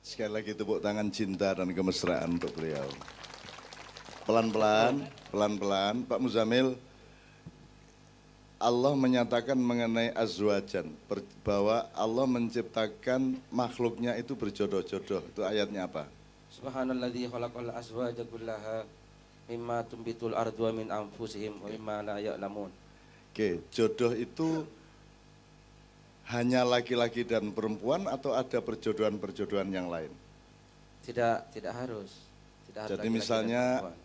Sekali lagi tepuk tangan cinta dan kemesraan untuk beliau. Pelan-pelan, pelan-pelan, Pak Muzamil, Allah menyatakan mengenai azwajan, bahwa Allah menciptakan makhluknya itu berjodoh-jodoh. Itu ayatnya apa? Subhanalladzi khalaqal azwaja kullaha mimma tumbitul ardu wa min anfusihim wa mimma la ya'lamun. Oke, jodoh itu hanya laki-laki dan perempuan atau ada perjodohan-perjodohan yang lain? Tidak harus. Tidak harus Jadi laki-laki dan misalnya perempuan.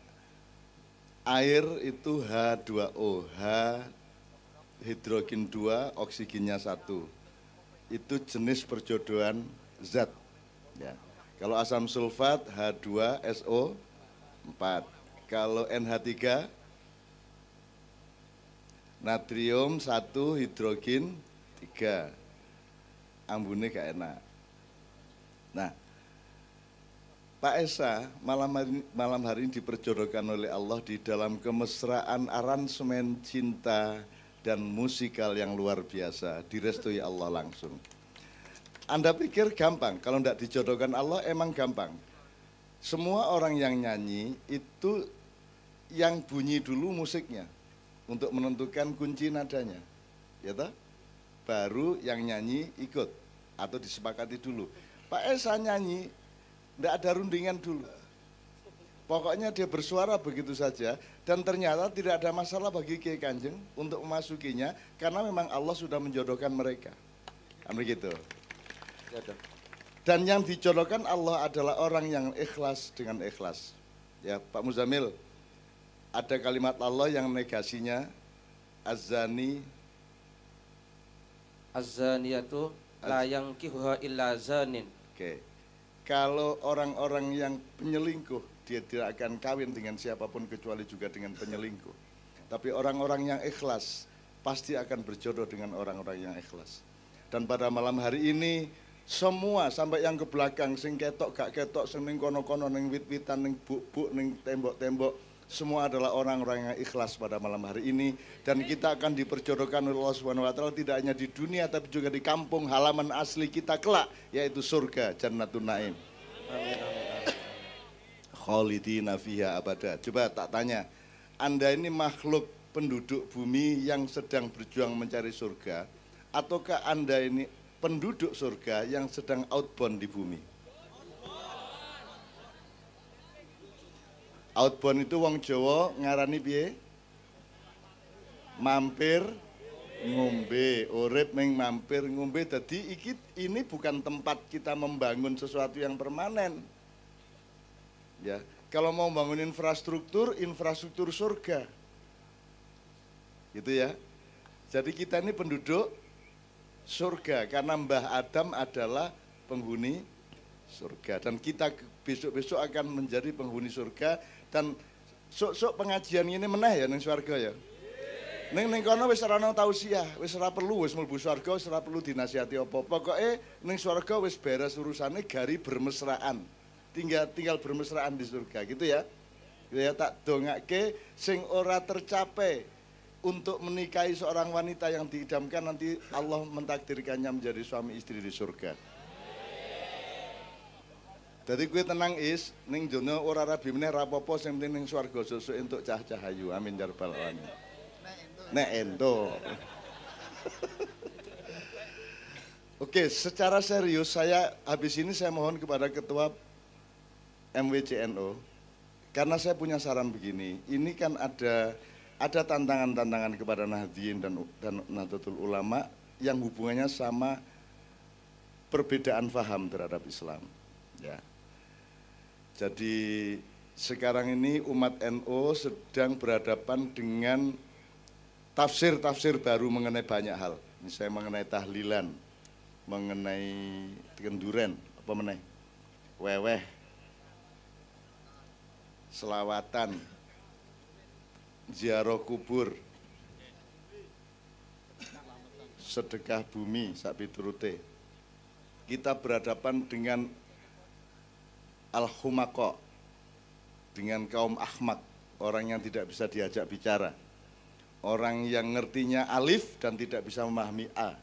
air itu H2O, H hidrogen 2, oksigennya 1. Itu jenis perjodohan zat. Ya. Kalau asam sulfat H2SO4. Kalau NH3 natrium 1 hidrogen 3. Ambune gak enak. Nah, Pak Esa malam hari ini diperjodohkan oleh Allah di dalam kemesraan aransemen cinta dan musikal yang luar biasa, direstui Allah langsung. Anda pikir gampang? Kalau tidak dijodohkan Allah emang gampang. Semua orang yang nyanyi itu yang bunyi dulu musiknya untuk menentukan kunci nadanya, ya toh? Baru yang nyanyi ikut atau disepakati dulu. Pak Esa nyanyi tidak ada rundingan dulu. Pokoknya dia bersuara begitu saja dan ternyata tidak ada masalah bagi Kiai Kanjeng untuk memasukinya karena memang Allah sudah menjodohkan mereka. Kan begitu. Dan yang dijodohkan Allah adalah orang yang ikhlas dengan ikhlas. Ya, Pak Muzamil, ada kalimat Allah yang negasinya az-zani Az-zaniyatu la yankihuha illa zanin. Oke. Kalau orang-orang yang penyelingkuh, dia tidak akan kawin dengan siapapun kecuali juga dengan penyelingkuh. Tapi orang-orang yang ikhlas pasti akan berjodoh dengan orang-orang yang ikhlas. Dan pada malam hari ini semua sampai yang ke belakang sing ketok gak ketok sing ning kono-kono ning wit-witan ning buk-buk ning tembok-tembok semua adalah orang-orang yang ikhlas pada malam hari ini dan kita akan diperjodohkan oleh Allah Subhanahu wa taala tidak hanya di dunia tapi juga di kampung halaman asli kita kelak yaitu surga Jannatun Naim. Amin, amin, amin. Khalidina fiha abada. Coba tak tanya, Anda ini makhluk penduduk bumi yang sedang berjuang mencari surga ataukah Anda ini penduduk surga yang sedang outbound di bumi? Outbound itu wong Jawa ngarani piye? Mampir ngombe, urip ning mampir ngombe. Jadi ini bukan tempat kita membangun sesuatu yang permanen. Ya, kalau mau bangun infrastruktur surga. Gitu ya. Jadi kita ini penduduk surga karena Mbah Adam adalah penghuni surga dan kita besok-besok akan menjadi penghuni surga dan sok-sok pengajian ini meneh ya ning swarga ya. Ning kono wis ora ana tausiah, wis ora perlu wis mlebu swarga, wis ora perlu dinasihati apa. Pokoke ning swarga wis beres urusane gari bermesraan. Tinggal bermesraan di surga gitu ya. Ya tak dongake sing ora tercapai untuk menikahi seorang wanita yang diidamkan nanti Allah mentakdirkannya menjadi suami istri di surga. Jadi gue tenang is, ning donya ora rabi meneh ra apa-apa sing penting ning swarga sesuk entuk cah-cahayu. Amin ya rabbal alamin. Nek ento. Oke, secara serius saya habis ini saya mohon kepada ketua MWCNO karena saya punya saran begini. Ini kan ada tantangan-tantangan kepada Nahdien dan Nahdlatul Ulama yang hubungannya sama perbedaan faham terhadap Islam. Ya. Jadi sekarang ini umat NU sedang berhadapan dengan tafsir-tafsir baru mengenai banyak hal. Misalnya mengenai tahlilan, mengenai kenduren, apa meneh, weweh, selawatan, ziarah kubur, sedekah bumi, sak piturute. Kita berhadapan dengan al-humaqah, dengan kaum ahmak, orang yang tidak bisa diajak bicara, orang yang ngertinya alif dan tidak bisa memahami a,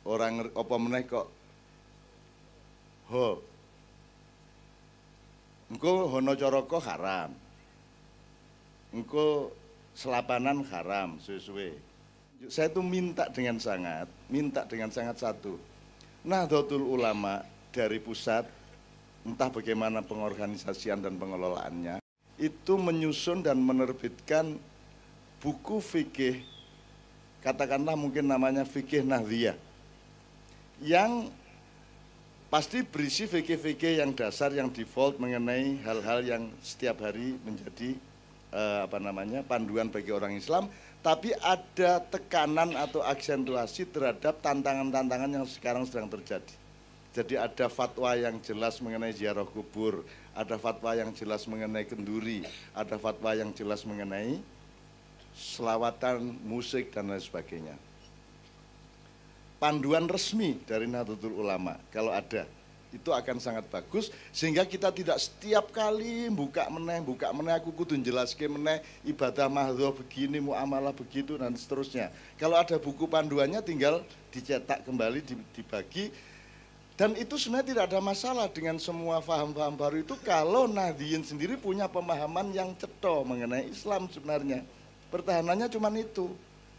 orang apa meneh kok ho Engko hono coroko haram. Engko selapanan haram suwe-suwe. Saya tuh minta dengan sangat satu. Nahdlatul Ulama dari pusat, entah bagaimana pengorganisasian dan pengelolaannya, itu menyusun dan menerbitkan buku fikih, katakanlah mungkin namanya fikih Nahdliyah, yang pasti berisi fikih-fikih yang dasar, yang default mengenai hal-hal yang setiap hari menjadi panduan bagi orang Islam, tapi ada tekanan atau aksentuasi terhadap tantangan-tantangan yang sekarang sedang terjadi. Jadi ada fatwa yang jelas mengenai ziarah kubur, ada fatwa yang jelas mengenai kenduri, ada fatwa yang jelas mengenai selawatan, musik, dan lain sebagainya. Panduan resmi dari Nahdlatul Ulama, kalau ada, itu akan sangat bagus, sehingga kita tidak setiap kali buka meneh aku kudu jelaske meneh ibadah mahdhah begini, muamalah begitu, dan seterusnya. Kalau ada buku panduannya tinggal dicetak kembali, dibagi, dan itu sebenarnya tidak ada masalah dengan semua paham-paham baru itu kalau Nahdliyin sendiri punya pemahaman yang cetha mengenai Islam sebenarnya. Pertahanannya cuma itu,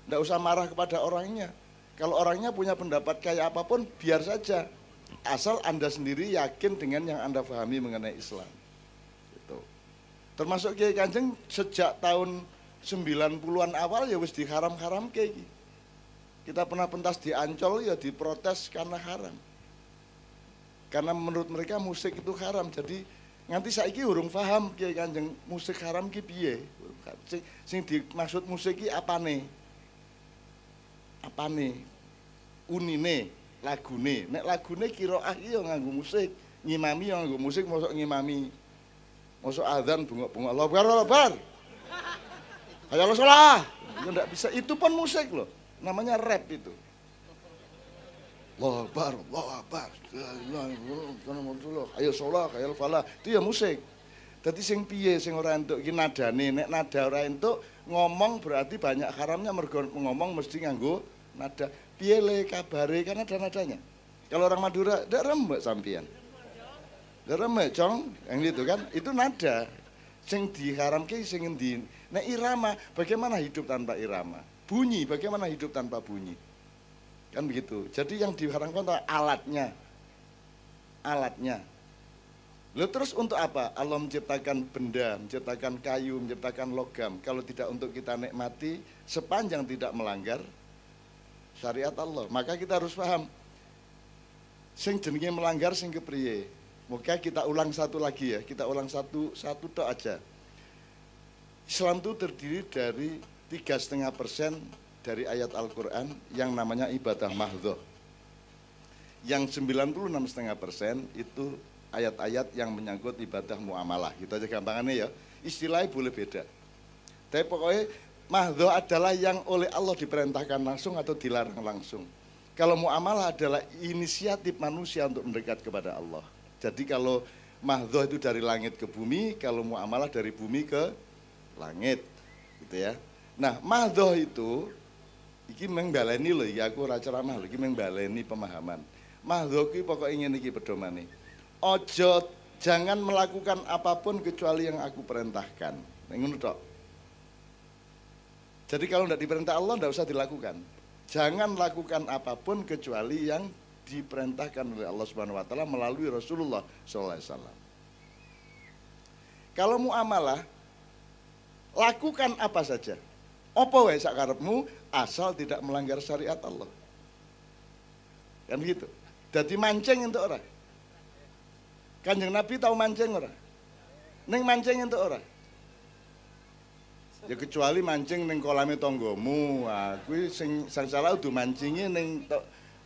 tidak usah marah kepada orangnya. Kalau orangnya punya pendapat kayak apapun, biar saja. Asal Anda sendiri yakin dengan yang Anda pahami mengenai Islam. Gitu. Termasuk Kiai Kanjeng sejak tahun 90-an awal ya wis diharam-haram kayak gitu. Kita pernah pentas di Ancol ya diprotes karena haram. Karena menurut mereka musik itu haram. Jadi nganti saiki urung paham Kiai Kanjeng musik haram ki piye. Sing dimaksud musik ki apane? Apane? Unine, lagune. Nek lagune qiraah iki ya nganggo musik, ngimami ya nganggo musik, mosok ngimami. Mosok azan bengok-bengok Allahu Akbar, Allahu Akbar. Hayya shalah. Ya enggak bisa, itu pun musik loh. Namanya rap itu. Allahu Akbar, Allahu Akbar. Hayya shalah, hayya falah. Itu ya musik. Dadi sing piye sing ora entuk iki nadane, nek nada ora entuk ngomong berarti banyak haramnya, mergo ngomong mesti nganggo nada. Piye le kabare, kan ada nadanya. Kalau orang Madura ndak remek sampean. Ndak remek, Cong, yang itu kan, itu nada. Sing diharamke sing endi? Nek irama, bagaimana hidup tanpa irama? Bunyi, bagaimana hidup tanpa bunyi? Kan begitu. Jadi yang diharamkan adalah alatnya. Alatnya. Lalu terus untuk apa? Allah menciptakan benda, menciptakan kayu, menciptakan logam. Kalau tidak untuk kita nikmati, sepanjang tidak melanggar syariat Allah. Maka kita harus paham. Sing jenenge melanggar sing kepriye. Moga kita ulang satu lagi ya. Kita ulang satu tok aja. Islam itu terdiri dari 3,5% dari ayat Al-Quran yang namanya ibadah mahdhah. Yang 96,5% itu ayat-ayat yang menyangkut ibadah muamalah. Gitu aja gampangannya ya. Istilahnya boleh beda. Tapi pokoknya mahdhah adalah yang oleh Allah diperintahkan langsung atau dilarang langsung. Kalau muamalah adalah inisiatif manusia untuk mendekat kepada Allah. Jadi kalau mahdhah itu dari langit ke bumi, kalau muamalah dari bumi ke langit, gitu ya. Nah, mahdhah itu iki mengbaleni lho, ya aku ora ceramah lho, iki mengbaleni pemahaman. Mahdhah kuwi pokoke ngene iki pedomane. Ojo, jangan melakukan apapun kecuali yang aku perintahkan. Ngono tok. Jadi kalau tidak diperintah Allah, tidak usah dilakukan. Jangan lakukan apapun kecuali yang diperintahkan oleh Allah Subhanahu Wa Taala melalui Rasulullah SAW. Kalau muamalah, lakukan apa saja. Apa wae sak karepmu, asal tidak melanggar syariat Allah. Kan gitu. Jadi mancing untuk orang. Kanjeng Nabi tahu mancing ora? Ning mancing untuk orang. Ya kecuali mancing ning kolame tanggamu, kuwi sing salah udah mancinge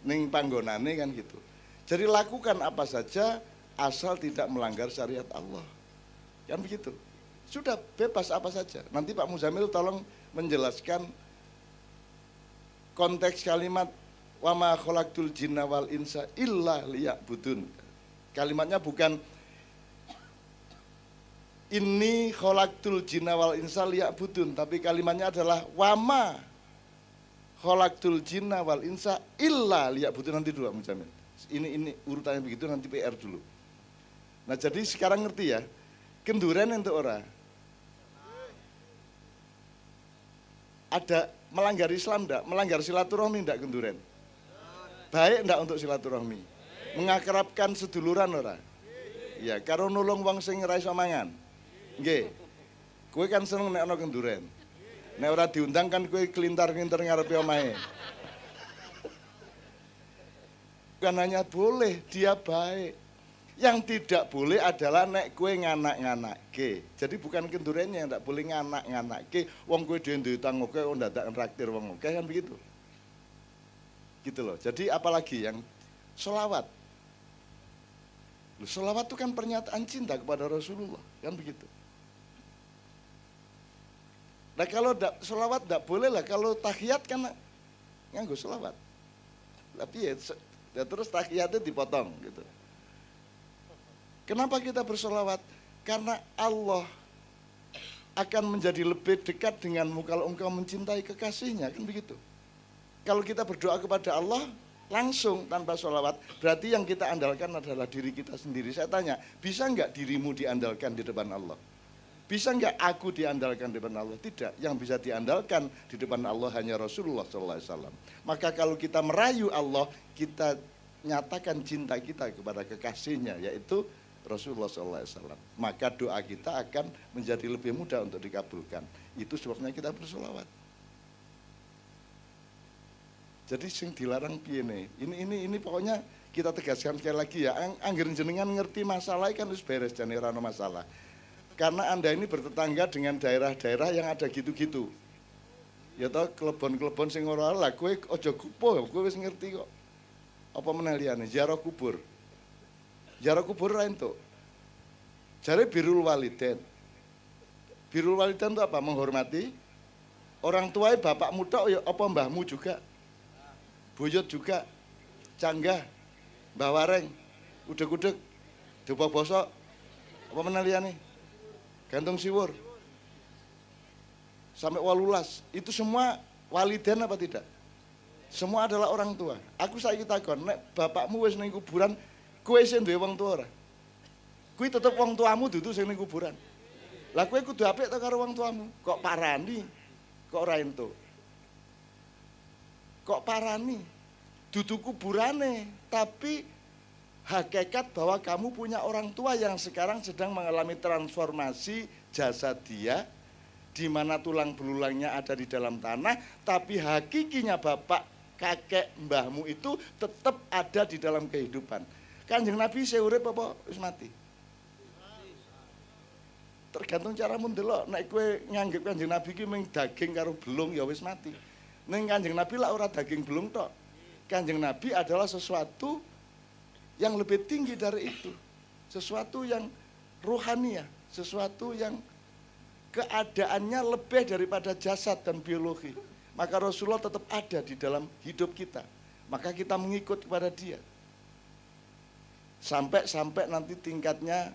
ning panggonane kan gitu. Jadi lakukan apa saja asal tidak melanggar syariat Allah. Kan begitu. Sudah bebas apa saja. Nanti Pak Muzamil tolong menjelaskan konteks kalimat wa ma khalaqtul jinna wal insa illa liya'budun. Kalimatnya bukan ini khalaqtul jinna wal insa liya'budun, tapi kalimatnya adalah wama khalaqtul jinna wal insa illa liya'budun. Nanti dulu Mujamil. Ini urutannya begitu, nanti PR dulu. Nah, jadi sekarang ngerti ya. Kenduren untuk ora. Ada melanggar Islam enggak? Melanggar silaturahmi enggak kenduren? Baik enggak untuk silaturahmi? Mengakrabkan seduluran ora? Ya, karo nulung wong sing ora iso mangan. Nggih. Kowe kan seneng nek ana kenduren. Nek ora diundang kan kowe kelintar-kelintar ngarepe omahe. Bukan hanya boleh, dia baik. Yang tidak boleh adalah nek kue nganak-nganakke. Jadi bukan kendurennya yang tidak boleh nganak-nganakke. Wong kue duwe utang oke, wong dadak nraktir wong oke, kan begitu. Gitu loh. Jadi apalagi yang sholawat. Sholawat itu kan pernyataan cinta kepada Rasulullah, kan begitu. Nah kalau sholawat tidak boleh lah, kalau tahiyat kan nganggo sholawat. Tapi ya terus tahiyatnya dipotong gitu. Kenapa kita bersolawat? Karena Allah akan menjadi lebih dekat denganmu kalau engkau mencintai kekasihnya, kan begitu. Kalau kita berdoa kepada Allah langsung tanpa sholawat, berarti yang kita andalkan adalah diri kita sendiri. Saya tanya, bisa enggak dirimu diandalkan di depan Allah? Bisa enggak aku diandalkan di depan Allah? Tidak, yang bisa diandalkan di depan Allah hanya Rasulullah SAW. Maka kalau kita merayu Allah, kita nyatakan cinta kita kepada kekasihnya, yaitu Rasulullah SAW. Maka doa kita akan menjadi lebih mudah untuk dikabulkan. Itu sebabnya kita bersolawat. Jadi sing dilarang piye nih? Ini pokoknya kita tegaskan sekali lagi ya. Angger jenengan ngerti masalah kan wis beres jane ora ono masalah. Karena Anda ini bertetangga dengan daerah-daerah yang ada gitu-gitu. Ya toh klebon-klebon sing ora lah kowe aja kupo, kowe wis ngerti kok. Apa meneh liyane? Ziarah kubur. Ziarah kubur ra entuk. Jare birrul walidain. Birrul walidain itu apa? Menghormati orang tua, bapakmu tok ya apa mbahmu juga. Buyut juga, canggah, mbah wareng, udeg-udeg, dupa bosok, apa meneh liyane? Gantung siwur. Sampai 18, itu semua walidain apa tidak? Semua adalah orang tua. Aku saiki takon, nek bapakmu wis ning kuburan, kowe sing duwe wong tua ora? Kuwi tetep wong tuamu dudu sing ning kuburan. Lah kowe kudu apik to karo wong tuamu. Kok parani? Kok ora entuk? Kok parani? Dudu kuburane, tapi hakikat bahwa kamu punya orang tua yang sekarang sedang mengalami transformasi jasad dia, di mana tulang belulangnya ada di dalam tanah, tapi hakikinya bapak, kakek, mbahmu itu tetap ada di dalam kehidupan. Kanjeng Nabi isih urip apa wis mati? Tergantung caramu ndelok. Nek kowe nganggep Kanjeng Nabi ki mung daging karo belung ya wis mati. Ning Kanjeng Nabi lah ora daging belung tok. Kanjeng Nabi adalah sesuatu yang lebih tinggi dari itu. Sesuatu yang ruhaniah, sesuatu yang keadaannya lebih daripada jasad dan biologi. Maka Rasulullah tetap ada di dalam hidup kita. Maka kita mengikut kepada dia. Sampai nanti tingkatnya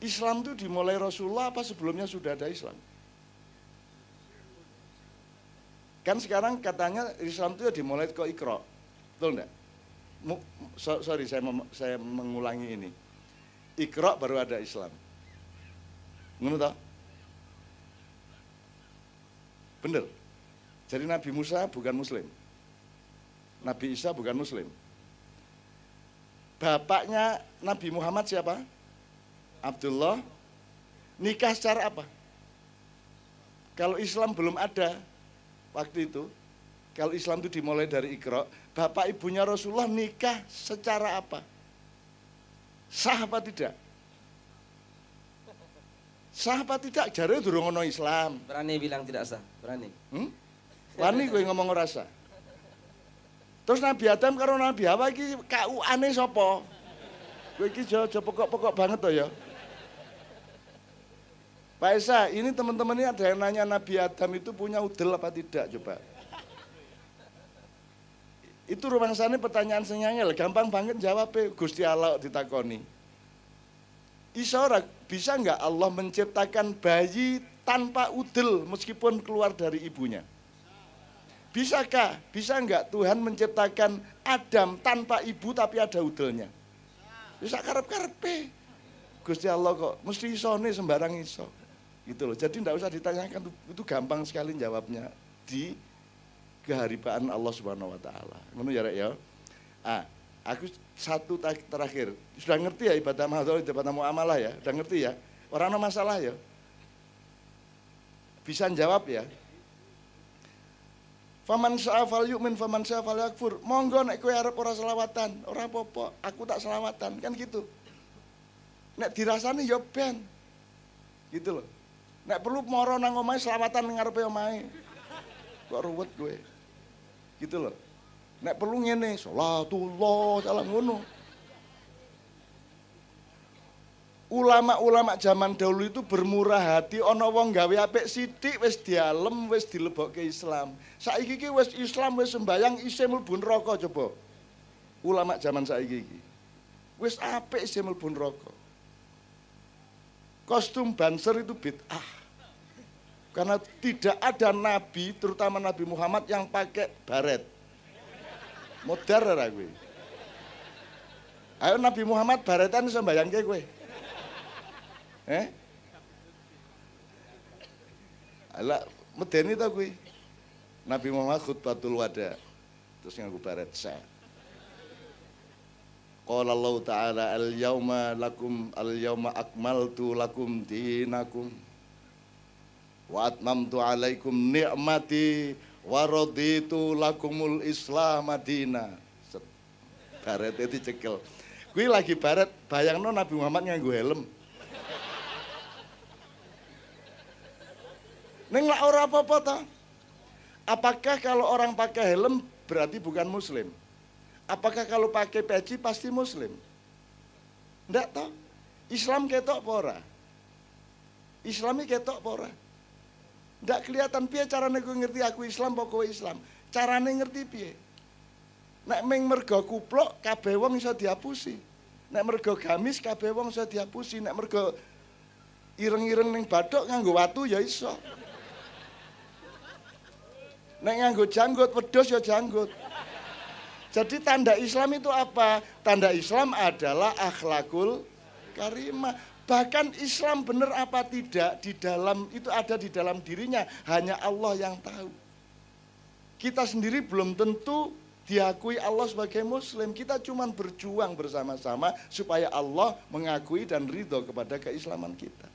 Islam itu dimulai Rasulullah apa sebelumnya sudah ada Islam? Kan sekarang katanya Islam itu ya dimulai ke Iqra. Betul enggak? Sorry saya mengulangi ini. Iqra baru ada Islam. Ngono toh? Bener. Jadi Nabi Musa bukan muslim. Nabi Isa bukan muslim. Bapaknya Nabi Muhammad siapa? Abdullah. Nikah secara apa? Kalau Islam belum ada waktu itu, kalau Islam itu dimulai dari Iqra, bapak ibunya Rasulullah nikah secara apa? Sah apa tidak? Sah apa tidak? Jare durung ono Islam. Berani bilang tidak sah, berani. Wani kowe ngomong ora sah. Terus Nabi Adam karo Nabi Hawa iki KUA-ne sapa? Kowe iki aja pokok-pokok banget to ya. Pak Esa, ini teman-teman ini ada yang nanya Nabi Adam itu punya udel apa tidak, coba. Itu rumangsane pertanyaan sing angel, gampang banget jawabnya Gusti Allah ditakoni. Bisa enggak Allah menciptakan bayi tanpa udel meskipun keluar dari ibunya? Bisakah? Bisa enggak Tuhan menciptakan Adam tanpa ibu tapi ada udelnya? Bisa karep-karepe. Gusti Allah kok mesti iso nih sembarang iso. Gitu loh. Jadi tidak usah ditanyakan, itu gampang sekali jawabnya di keharibaan Allah Subhanahu wa taala. Ngono ya Rek ya. Aku satu terakhir. Sudah ngerti ya ibadah mahdzur, ibadah muamalah ya? Sudah ngerti ya? Orang ada masalah ya? Bisa jawab ya? Faman syaa falyu'min faman syaa falyakfur. Monggo nek kowe arep ora selawatan, ora apa-apa, aku tak selawatan, kan gitu. Nek dirasani ya ben. Gitu loh. Nek perlu moro nang omahe selawatan ning ngarepe omahe. Kok ruwet kowe. Gitu loh. Nek perlu ngene, salatullah, salah ngono. Ulama-ulama zaman dahulu itu bermurah hati, ana wong gawe apik sithik wis dialem, wis dilebokke Islam. Saiki iki wis Islam wis sembayang isih mlebu neraka coba. Ulama zaman saiki iki. Wis apik isih mlebu neraka. Kostum banser itu bid'ah. Karena tidak ada nabi, terutama Nabi Muhammad yang pakai baret. Modar ora kowe. Ayo Nabi Muhammad baretan iso mbayangke kowe. Ala medeni ta kuwi. Nabi Muhammad khutbatul wada. Terus nganggo baret set. Qala Allah Ta'ala al-yauma akmaltu lakum dinakum wa atmamtu alaikum ni'mati wa raditu lakumul Islam madina. Barete dicekel. Kuwi lagi baret, bayangno Nabi Muhammad nganggo helm. Neng lak ora apa-apa ta? Apakah kalau orang pakai helm berarti bukan muslim? Apakah kalau pakai peci pasti muslim? Ndak toh? Islam ketok apa ora? Islami ketok apa ora? Ndak kelihatan piye carane kowe ngerti aku Islam apa kowe Islam? Carane ngerti piye? Nek ming mergo kuplok kabeh wong iso diapusi. Nek mergo gamis kabeh wong iso diapusi. Nek mergo ireng-ireng ning bathuk nganggo watu ya iso. Nek nganggo janggut wedhus ya janggut. Jadi tanda Islam itu apa? Tanda Islam adalah akhlakul karimah. Bahkan Islam benar apa tidak di dalam itu ada di dalam dirinya, hanya Allah yang tahu. Kita sendiri belum tentu diakui Allah sebagai muslim. Kita cuma berjuang bersama-sama supaya Allah mengakui dan ridho kepada keislaman kita.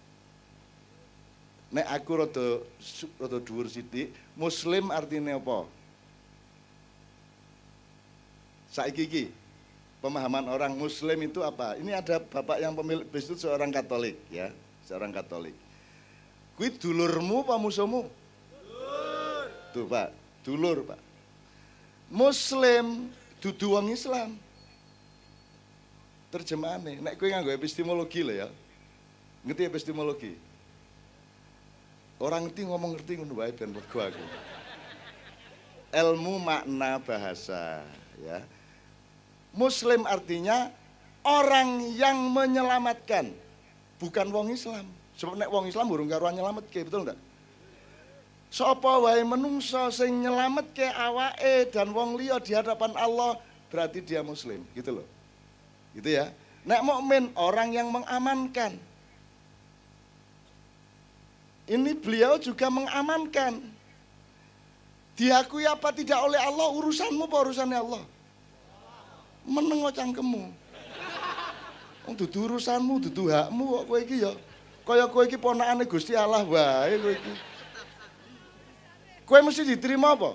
Nek aku rada dhuwur sithik, muslim artinya apa? Saiki iki pemahaman orang muslim itu apa? Ini ada bapak yang pemilik bisnis seorang Katolik ya, seorang Katolik. Kuwi dulurmu apa musuhmu? Dulur. Tuh Pak, dulur Pak. Muslim dudu wong Islam. Terjemahane, nek kowe nganggo epistemologi lho ya. Ngerti epistemologi? Orang ngerti ngono wae ben lega aku. Ilmu makna bahasa ya. Muslim artinya orang yang menyelamatkan, bukan wong Islam. Sebab nek wong Islam urung karuan nyelametke, betul ndak? Sapa wae menungso sing nyelametke awake dan wong liya di hadapan Allah, berarti dia muslim, gitu loh. Gitu ya. Nek mukmin orang yang mengamankan. Ini beliau juga mengamankan. Diakui apa tidak oleh Allah, urusanmu apa urusannya Allah? Menengo cangkemmu. Dudu urusanmu, dudu hakmu kok kowe iki ya. Kaya kowe iki ponakane Gusti Allah wae kowe iki. Kowe mesti diterima apa?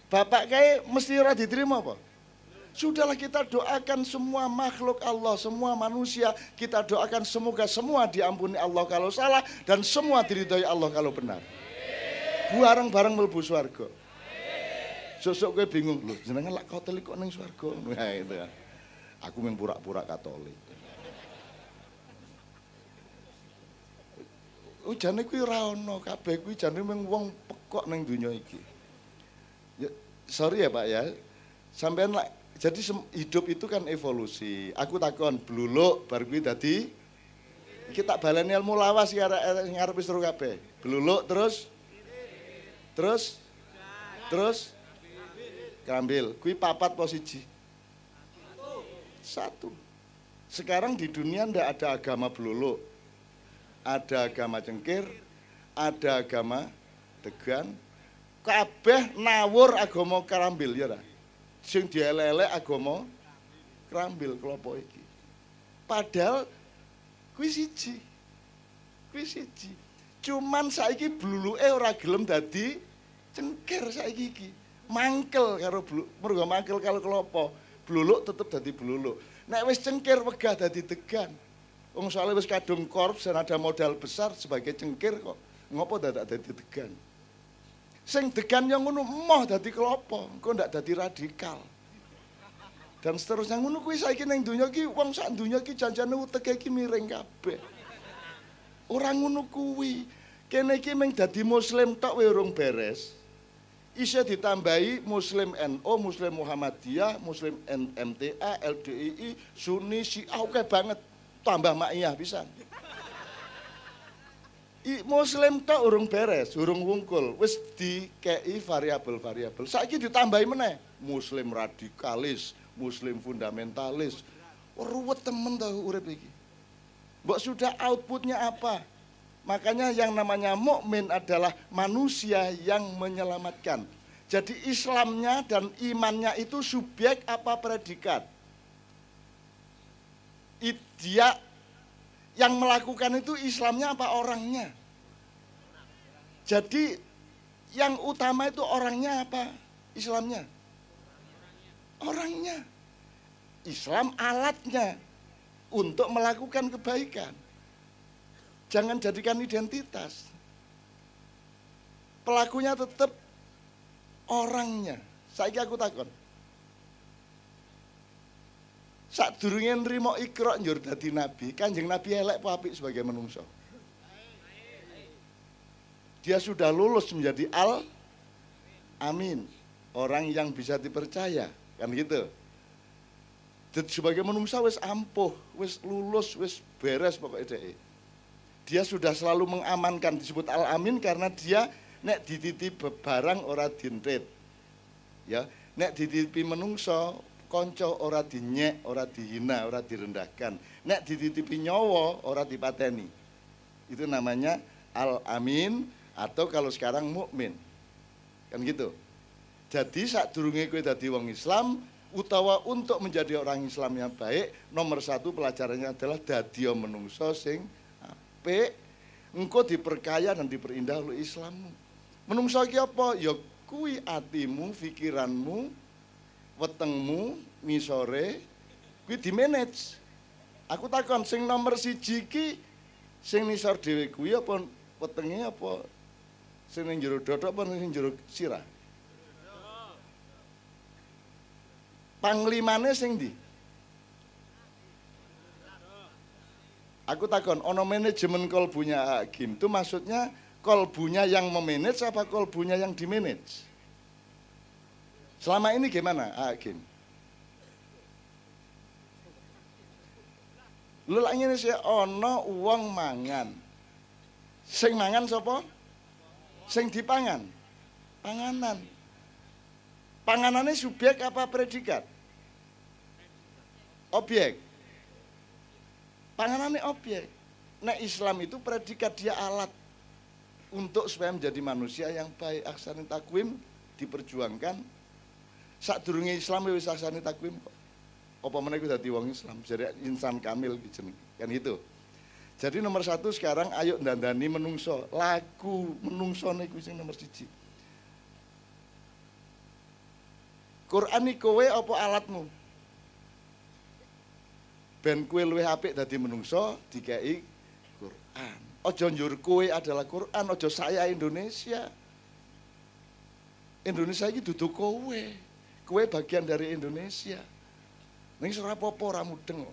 Bapak kae mesti ora diterima apa? Sudahlah kita doakan semua makhluk Allah, semua manusia, kita doakan semoga semua diampuni Allah kalau salah dan semua diridhoi Allah kalau benar. Bareng-bareng mlebu swarga. Sosok kowe bingung, lho jenengan lak Katolik kok ning swarga. Nah itu kan. Aku mung pura-pura Katolik. Ujane kuwi ora ono, kabeh kuwi jane mung wong pekok ning donya iki. Ya, sorry ya Pak ya. Sampeyan lak jadi hidup itu kan evolusi. Aku takon bluluk bar kuwi dadi kita baleni ilmu lawas iki ngarep wis seru kabeh. Bluluk terus krambil. Kuwi papat apa siji? Satu. Sekarang di dunia ndak ada agama beluluk, ada agama cengkir, ada agama degan, kabeh nawur agama karambil ya ta. Sing dielek-elek agama karambil kelompok iki. Padahal kuwi siji. Kuwi siji. Cuman saiki bluluke ora gelem dadi cengkir saiki iki. Mangkel karo mergo mangkel karo kelompok. Bluluk tetep dadi bluluk. Nek wis cengkir wegah dadi degan. Wong soalnya wis kadung korps dan ada modal besar sebagai cengkir kok. Ngopo dadak dadi degan? Sing degan yang ngono emoh dadi kelopo, engko ndak dadi radikal. Dan seterusnya ngono kuwi saiki ning donya iki wong sak donya iki janjane uteke iki miring kabeh. Ora ngono kuwi. Kene iki mung dadi muslim tok wae urung beres. Isih ditambahi Muslim NU, Muslim Muhammadiyah, Muslim MTA, LDII, Sunni, Syiah, oke banget. Tambah Ma'iyah pisan. Muslim tok urung beres, urung wungkul, wis dikei variabel-variabel. Saiki ditambahi meneh, Muslim radikalis, Muslim fundamentalis. Ruwet temen tau urip iki. Mbok sudah outputnya apa? Makanya yang namanya mukmin adalah manusia yang menyelamatkan. Jadi Islamnya dan imannya itu subjek apa predikat? Dia yang melakukan itu Islamnya apa orangnya? Jadi yang utama itu orangnya apa Islamnya? Orangnya. Islam alatnya untuk melakukan kebaikan. Jangan jadikan identitas. Pelakunya tetap orangnya. Saiki aku takon. Sadurunge nrimo Iqra njur dadi nabi, Kanjeng Nabi elek apa apik sebagai manungsa? Dia sudah lulus menjadi al-amin, orang yang bisa dipercaya, kan gitu. Sebagai manungsa wis ampuh, wis lulus, wis beres pokoknya dhek. Dia sudah selalu mengamankan, disebut al-amin karena dia nek dititipi barang ora dintet. Ya, nek dititipi menungso konco ora dinyek, ora dihina, ora direndahkan. Nek dititipi nyawa ora dipateni. Itu namanya al-amin atau kalau sekarang mukmin. Kan gitu. Jadi sadurunge kowe dadi wong Islam utawa untuk menjadi orang Islam yang baik, nomor satu pelajarannya adalah dadi menungso sing engkau diperkaya dan diperindah oleh Islammu. Menungso iki apa? Ya kuwi atimu, pikiranmu, wetengmu, misore, kuwi di-manage. Aku takon sing nomor siji iki sing nisor dhewe kuwi apa wetenge apa sing ning jero dothok apa ning jero sirah? Panglimane sing ndi? Aku takon, ono manajemen kolbunya Hakim itu maksudnya kolbunya yang memanage apa kolbunya yang dimanage? Selama ini gimana Hakim? Lu lak ngene sih ono uang mangan. Sing mangan sapa? Sing dipangan. Panganan. Panganannya subjek apa predikat? Objek. Panganannya objek. Nah Islam itu predikat, dia alat untuk supaya menjadi manusia yang baik. Ahsanul takwim diperjuangkan. Sadurunge Islam wis ahsanul takwim kok. Apa meneh dadi wong Islam, jadi insan kamil jeneng. Kan itu. Jadi nomor satu sekarang ayo ndandani menungso. Lagu menungsone kuwi sing nomor siji. Quran iki kowe apa alatmu? Ben kue luwih apik dadi menungso dikei Quran. Ojo njur kue adalah Quran, ojo saya Indonesia. Indonesia iki dudu kowe. Kowe bagian dari Indonesia. Ning ora apa-apa ora mudeng.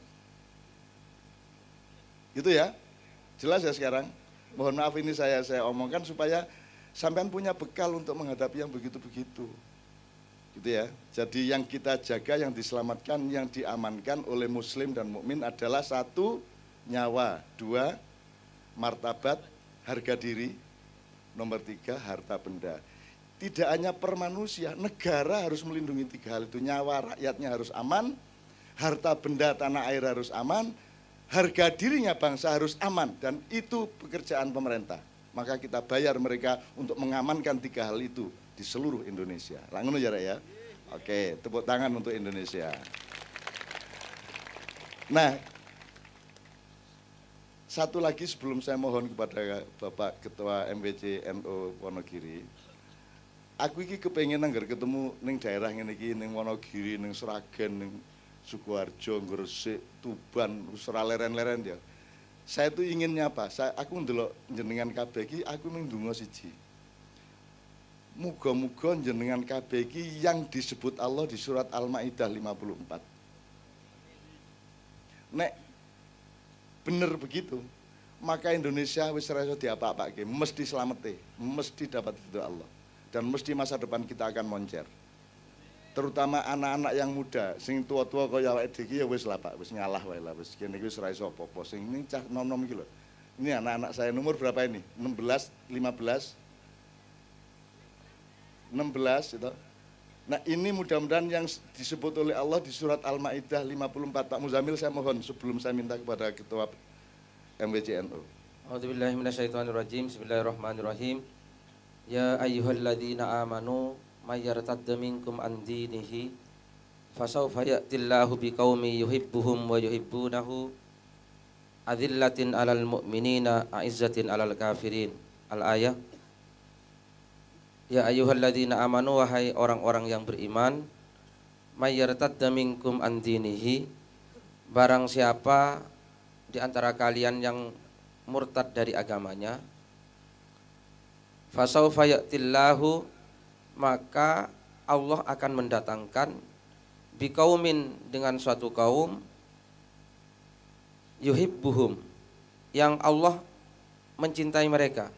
Gitu ya. Jelas ya sekarang? Mohon maaf ini saya omongkan supaya sampean punya bekal untuk menghadapi yang begitu-begitu. Gitu ya. Jadi yang kita jaga, yang diselamatkan, yang diamankan oleh muslim dan mukmin adalah satu, nyawa, dua, martabat, harga diri, nomor tiga, harta benda. Tidak hanya per manusia, negara harus melindungi tiga hal itu. Nyawa rakyatnya harus aman, harta benda tanah air harus aman, harga dirinya bangsa harus aman, dan itu pekerjaan pemerintah. Maka kita bayar mereka untuk mengamankan 3 hal itu di seluruh Indonesia. Langun ya, Rek, ya. Oke, tepuk tangan untuk Indonesia. Nah, satu lagi sebelum saya mohon kepada Bapak Ketua MWC NU Wonogiri, aku iki kepengen anggar ketemu ning daerah ngene iki, ning Wonogiri, ning Sragen, ning Sukoharjo, Gresik, Tuban, ora leren-leren ya. Saya tuh ingin nyapa, aku ndelok jenengan kabeh iki, aku ning ndonga siji. Muga-muga jenengan kabeh iki yang disebut Allah di surat Al-Maidah 54. Nek bener begitu, maka Indonesia wis ora iso diapa-apake, mesti slamete, mesti dapat ridho Allah, dan mesti masa depan kita akan moncer. Terutama anak-anak yang muda, sing tua-tua kaya awake dhewe iki ya wis lah Pak, wis ngalah wae lah, wis kene iki wis ora iso apa-apa. Sing ning cah nom-nom iki lho. Ini anak-anak saya nomor berapa ini? 16, 15, 16 itu. Nah, ini mudah-mudahan yang disebut oleh Allah di surat Al-Maidah 54. Pak Muzamil, saya mohon sebelum saya minta kepada Ketua MWC NU. A'udzubillahi minasyaitonirrajim. Bismillahirrahmanirrahim. Ya ayyuhalladzina amanu may yartadda minkum an dinihi fasawfa ya'tillahu biqaumin yuhibbuhum wa yuhibbunahu adzillatin 'alal mu'minina a'izzatin 'alal kafirin. Al-ayah. Ya ayyuhalladzina amanu, wahai orang-orang yang beriman, may yartadda minkum an dinihi, barang siapa di antara kalian yang murtad dari agamanya, fasawfa ya'tillahu, maka Allah akan mendatangkan biqaumin, dengan suatu kaum, yuhibbuhum, yang Allah mencintai mereka,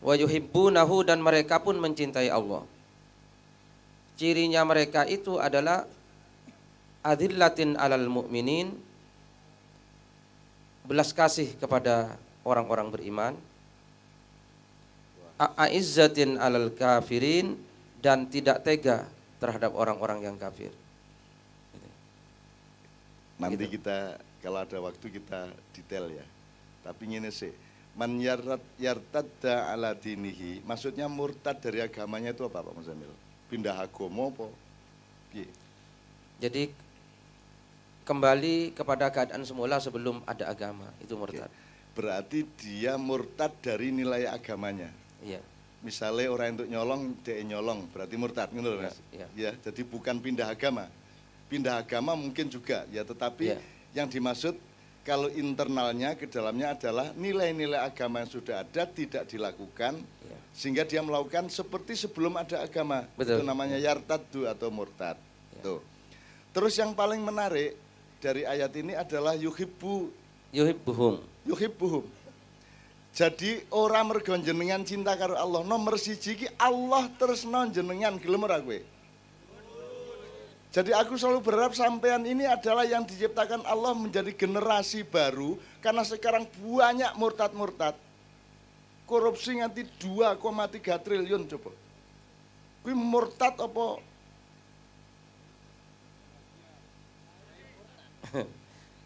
wa yuhibbunahu, dan mereka pun mencintai Allah. Cirinya mereka itu adalah adillatin alal mu'minin, belas kasih kepada orang-orang beriman, a'izzatin alal kafirin, dan tidak tega terhadap orang-orang yang kafir. Nanti kita kalau ada waktu kita detail ya. Tapi ngene sih, man yartadda ala dinihi, maksudnya murtad dari agamanya itu apa Pak Muzamil? Pindah agama apa? Piye? Jadi kembali kepada keadaan semula sebelum ada agama, itu murtad. Berarti dia murtad dari nilai agamanya. Iya. Misalnya orang untuk nyolong, dia nyolong, berarti murtad, gitu loh Mas. Iya. Ya, jadi bukan pindah agama. Pindah agama mungkin juga, ya, tetapi yang dimaksud kalau internalnya ke dalamnya adalah nilai-nilai agama yang sudah ada tidak dilakukan, sehingga dia melakukan seperti sebelum ada agama. Betul. Itu namanya yartaddu atau murtad. Tuh. Terus yang paling menarik dari ayat ini adalah yuhibbuhum. Jadi orang mergo jenengan cinta karo Allah, nomor siji ki Allah tresno jenengan, gelem ora kowe? Jadi aku selalu berharap sampean ini adalah yang diciptakan Allah menjadi generasi baru, karena sekarang banyak murtad-murtad. Korupsi nganti 2,3 triliun coba. Kuwi murtad apa?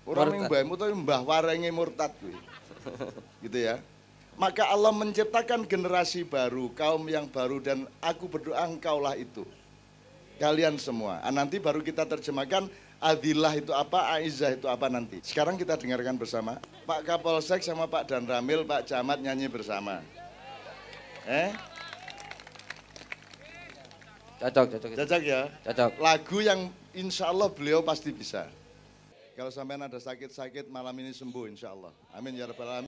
Orang yang mbahmu tuh mbah warenge murtad kuwi. Gitu ya. Maka Allah menciptakan generasi baru, kaum yang baru, dan aku berdoa engkaulah itu. Kalian semua. Nanti baru kita terjemahkan adillah itu apa, aizah itu apa nanti. Sekarang kita dengarkan bersama. Pak Kapolsek sama Pak Dan Ramil, Pak Camat nyanyi bersama. Cocok ya? Cocok. Lagu yang insya Allah beliau pasti bisa. Kalau sampean ada sakit-sakit malam ini sembuh insya Allah. Amin ya rabbal alamin.